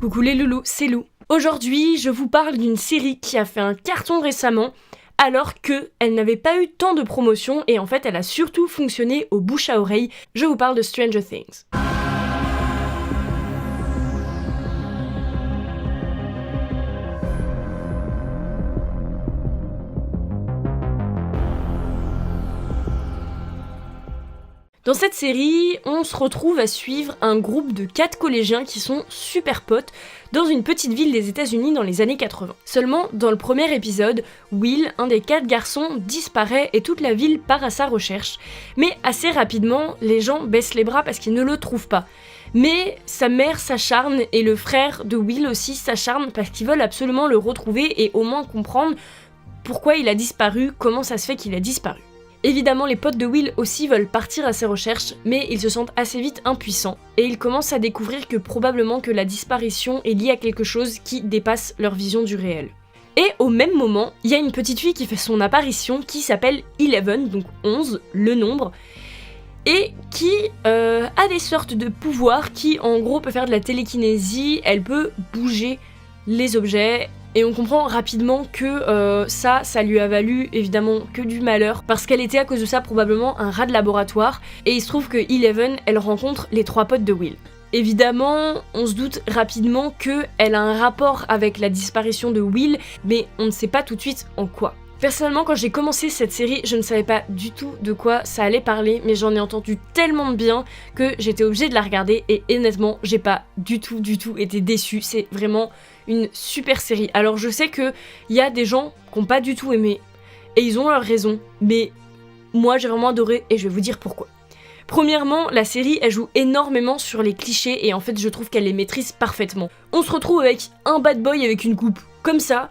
Coucou les loulous, c'est Lou. Aujourd'hui, je vous parle d'une série qui a fait un carton récemment, alors qu'elle n'avait pas eu tant de promotion et en fait elle a surtout fonctionné au bouche à oreille. Je vous parle de Stranger Things. Dans cette série, on se retrouve à suivre un groupe de 4 collégiens qui sont super potes dans une petite ville des États-Unis dans les années 80. Seulement, dans le premier épisode, Will, un des 4 garçons, disparaît et toute la ville part à sa recherche. Mais assez rapidement, les gens baissent les bras parce qu'ils ne le trouvent pas. Mais sa mère s'acharne et le frère de Will aussi s'acharne parce qu'ils veulent absolument le retrouver et au moins comprendre pourquoi il a disparu, comment ça se fait qu'il a disparu. Évidemment, les potes de Will aussi veulent partir à ses recherches, mais ils se sentent assez vite impuissants, et ils commencent à découvrir que probablement que la disparition est liée à quelque chose qui dépasse leur vision du réel. Et au même moment, il y a une petite fille qui fait son apparition qui s'appelle Eleven, donc 11, le nombre, et qui a des sortes de pouvoirs qui en gros peut faire de la télékinésie, elle peut bouger les objets. Et on comprend rapidement que ça lui a valu évidemment que du malheur, parce qu'elle était à cause de ça probablement un rat de laboratoire, et il se trouve que Eleven, elle rencontre les 3 potes de Will. Évidemment, on se doute rapidement qu'elle a un rapport avec la disparition de Will, mais on ne sait pas tout de suite en quoi. Personnellement, quand j'ai commencé cette série, je ne savais pas du tout de quoi ça allait parler, mais j'en ai entendu tellement de bien que j'étais obligée de la regarder, et honnêtement, j'ai pas du tout été déçue. C'est vraiment une super série. Alors je sais qu'il y a des gens qui n'ont pas du tout aimé, et ils ont leur raison, mais moi j'ai vraiment adoré, et je vais vous dire pourquoi. Premièrement, la série, elle joue énormément sur les clichés, et en fait je trouve qu'elle les maîtrise parfaitement. On se retrouve avec un bad boy avec une coupe, comme ça,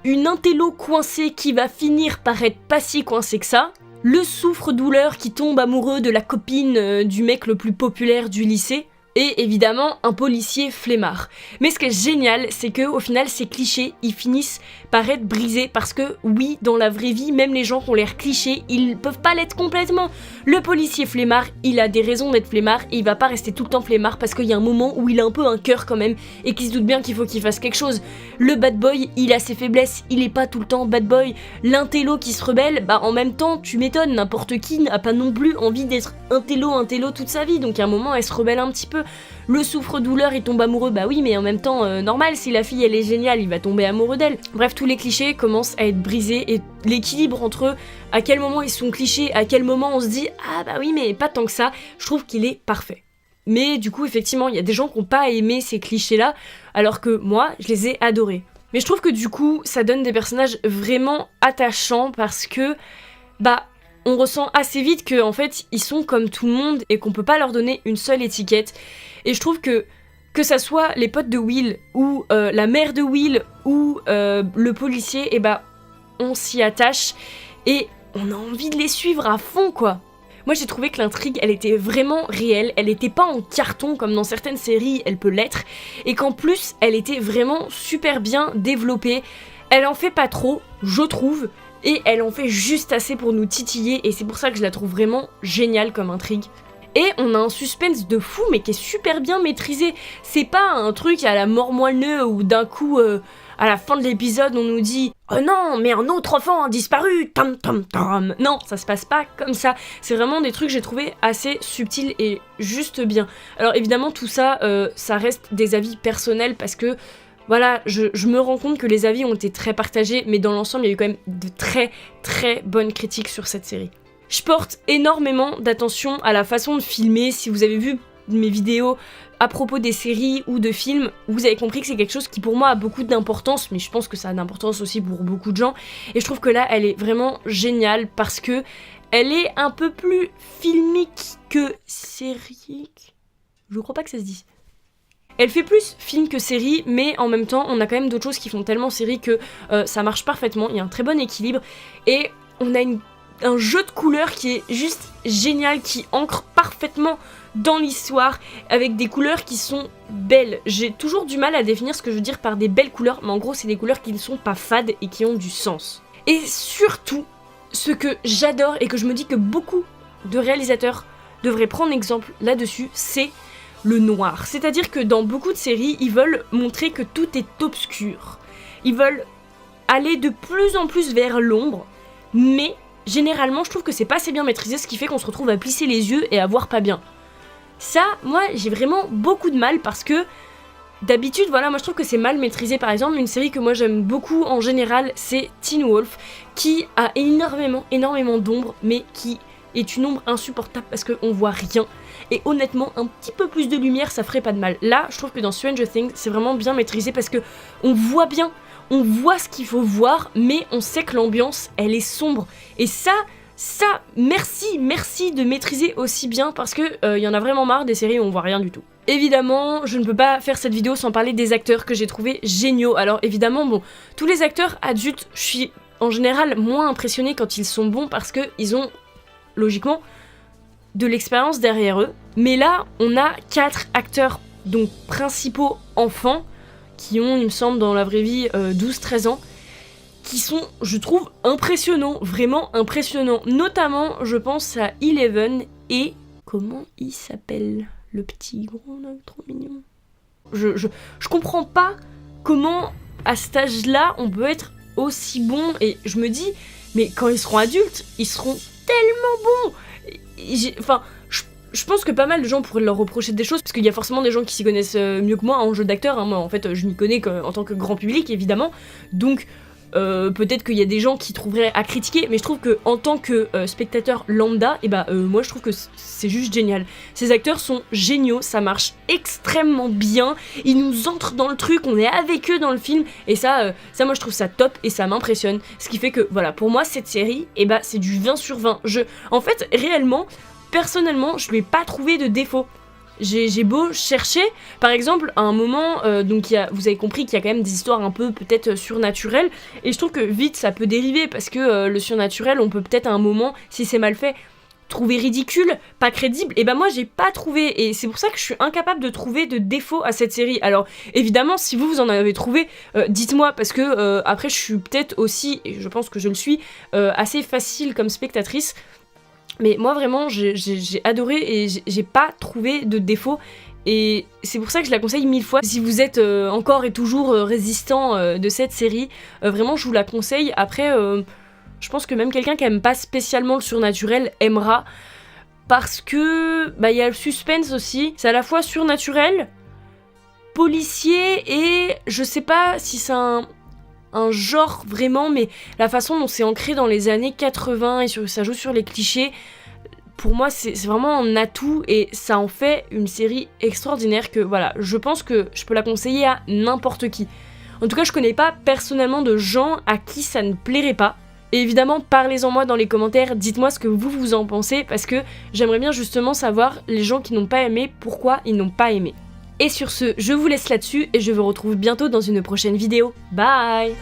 une intello coincée qui va finir par être pas si coincée que ça, le souffre-douleur qui tombe amoureux de la copine du mec le plus populaire du lycée, et évidemment un policier flemmard. Mais ce qui est génial, c'est que au final ces clichés, ils finissent par être brisés parce que oui, dans la vraie vie, même les gens qui ont l'air clichés, ils peuvent pas l'être complètement. Le policier flemmard, il a des raisons d'être flemmard et il va pas rester tout le temps flemmard parce qu'il y a un moment où il a un peu un cœur quand même et qu'il se doute bien qu'il faut qu'il fasse quelque chose. Le bad boy, il a ses faiblesses, il est pas tout le temps bad boy. L'intello qui se rebelle, bah en même temps, tu m'étonnes, n'importe qui n'a pas non plus envie d'être intello toute sa vie, donc à un moment elle se rebelle un petit peu. Le souffre-douleur, il tombe amoureux, bah oui, mais en même temps, normal, si la fille elle est géniale, il va tomber amoureux d'elle. Bref, tous les clichés commencent à être brisés et l'équilibre entre eux, à quel moment ils sont clichés, à quel moment on se dit ah bah oui, mais pas tant que ça, je trouve qu'il est parfait. Mais du coup, effectivement, il y a des gens qui n'ont pas aimé ces clichés-là, alors que moi, je les ai adorés. Mais je trouve que du coup, ça donne des personnages vraiment attachants parce que, bah, on ressent assez vite que en fait ils sont comme tout le monde et qu'on peut pas leur donner une seule étiquette. Et je trouve que ça soit les potes de Will ou la mère de Will ou le policier, et bah on s'y attache et on a envie de les suivre à fond quoi. Moi j'ai trouvé que l'intrigue elle était vraiment réelle, elle était pas en carton comme dans certaines séries elle peut l'être, et qu'en plus elle était vraiment super bien développée. Elle en fait pas trop, je trouve, et elle en fait juste assez pour nous titiller, et c'est pour ça que je la trouve vraiment géniale comme intrigue. Et on a un suspense de fou mais qui est super bien maîtrisé. C'est pas un truc à la mort moelleux où d'un coup à la fin de l'épisode on nous dit « Oh non, mais un autre enfant a disparu, tam tam tam !» Non, ça se passe pas comme ça. C'est vraiment des trucs que j'ai trouvé assez subtils et juste bien. Alors évidemment tout ça, ça reste des avis personnels parce que voilà, je me rends compte que les avis ont été très partagés, mais dans l'ensemble, il y a eu quand même de très très bonnes critiques sur cette série. Je porte énormément d'attention à la façon de filmer. Si vous avez vu mes vidéos à propos des séries ou de films, vous avez compris que c'est quelque chose qui pour moi a beaucoup d'importance, mais je pense que ça a d'importance aussi pour beaucoup de gens. Et je trouve que là, elle est vraiment géniale parce que elle est un peu plus filmique que sérique. Je crois pas que ça se dise. Elle fait plus film que série, mais en même temps, on a quand même d'autres choses qui font tellement série que ça marche parfaitement, il y a un très bon équilibre, et on a un jeu de couleurs qui est juste génial, qui ancre parfaitement dans l'histoire, avec des couleurs qui sont belles. J'ai toujours du mal à définir ce que je veux dire par des belles couleurs, mais en gros, c'est des couleurs qui ne sont pas fades et qui ont du sens. Et surtout, ce que j'adore et que je me dis que beaucoup de réalisateurs devraient prendre exemple là-dessus, c'est le noir. C'est-à-dire que dans beaucoup de séries, ils veulent montrer que tout est obscur. Ils veulent aller de plus en plus vers l'ombre, mais généralement, je trouve que c'est pas assez bien maîtrisé, ce qui fait qu'on se retrouve à plisser les yeux et à voir pas bien. Ça, moi, j'ai vraiment beaucoup de mal parce que d'habitude, voilà, moi je trouve que c'est mal maîtrisé. Par exemple, une série que moi j'aime beaucoup en général, c'est Teen Wolf, qui a énormément d'ombre, mais qui est une ombre insupportable parce qu'on voit rien. Et honnêtement, un petit peu plus de lumière, ça ferait pas de mal. Là, je trouve que dans Stranger Things, c'est vraiment bien maîtrisé parce que on voit bien, on voit ce qu'il faut voir, mais on sait que l'ambiance, elle est sombre. Et ça, merci de maîtriser aussi bien parce que y en a vraiment marre des séries où on voit rien du tout. Évidemment, je ne peux pas faire cette vidéo sans parler des acteurs que j'ai trouvés géniaux. Alors évidemment, bon, tous les acteurs adultes, je suis en général moins impressionnée quand ils sont bons parce qu'ils ont, logiquement, de l'expérience derrière eux. Mais là, on a 4 acteurs, donc principaux enfants, qui ont, il me semble, dans la vraie vie, 12-13 ans, qui sont, je trouve, impressionnants, vraiment impressionnants. Notamment, je pense à Eleven et... Comment il s'appelle ? Le petit gros, là, trop mignon. Je comprends pas comment, à cet âge-là, on peut être aussi bon. Et je me dis, mais quand ils seront adultes, ils seront tellement bons. Je pense que pas mal de gens pourraient leur reprocher des choses, parce qu'il y a forcément des gens qui s'y connaissent mieux que moi en jeu d'acteur. Hein. Moi, en fait, je m'y connais en tant que grand public, évidemment. Donc... peut-être qu'il y a des gens qui trouveraient à critiquer, mais je trouve que en tant que spectateur lambda, moi je trouve que c'est juste génial. Ces acteurs sont géniaux, ça marche extrêmement bien, ils nous entrent dans le truc, on est avec eux dans le film, et ça moi je trouve ça top et ça m'impressionne. Ce qui fait que voilà, pour moi cette série, c'est du 20 sur 20. En fait, réellement, personnellement, je lui ai pas trouvé de défaut. J'ai beau chercher, par exemple, à un moment, vous avez compris qu'il y a quand même des histoires un peu peut-être surnaturelles, et je trouve que vite ça peut dériver, parce que le surnaturel, on peut peut-être à un moment, si c'est mal fait, trouver ridicule, pas crédible, et moi j'ai pas trouvé, et c'est pour ça que je suis incapable de trouver de défaut à cette série. Alors évidemment, si vous en avez trouvé, dites-moi, parce que après je suis peut-être aussi, et je pense que je le suis, assez facile comme spectatrice. Mais moi vraiment j'ai adoré et j'ai pas trouvé de défaut, et c'est pour ça que je la conseille 1000 fois. Si vous êtes encore et toujours résistant de cette série, vraiment je vous la conseille. Après je pense que même quelqu'un qui aime pas spécialement le surnaturel aimera, parce que y a le suspense aussi, c'est à la fois surnaturel, policier, et je sais pas si c'est un genre vraiment, mais la façon dont c'est ancré dans les années 80 et ça joue sur les clichés, pour moi c'est vraiment un atout, et ça en fait une série extraordinaire que voilà, je pense que je peux la conseiller à n'importe qui. En tout cas, je connais pas personnellement de gens à qui ça ne plairait pas. Et évidemment, parlez-en moi dans les commentaires, dites-moi ce que vous en pensez, parce que j'aimerais bien justement savoir les gens qui n'ont pas aimé, pourquoi ils n'ont pas aimé. Et sur ce, je vous laisse là-dessus et je vous retrouve bientôt dans une prochaine vidéo. Bye!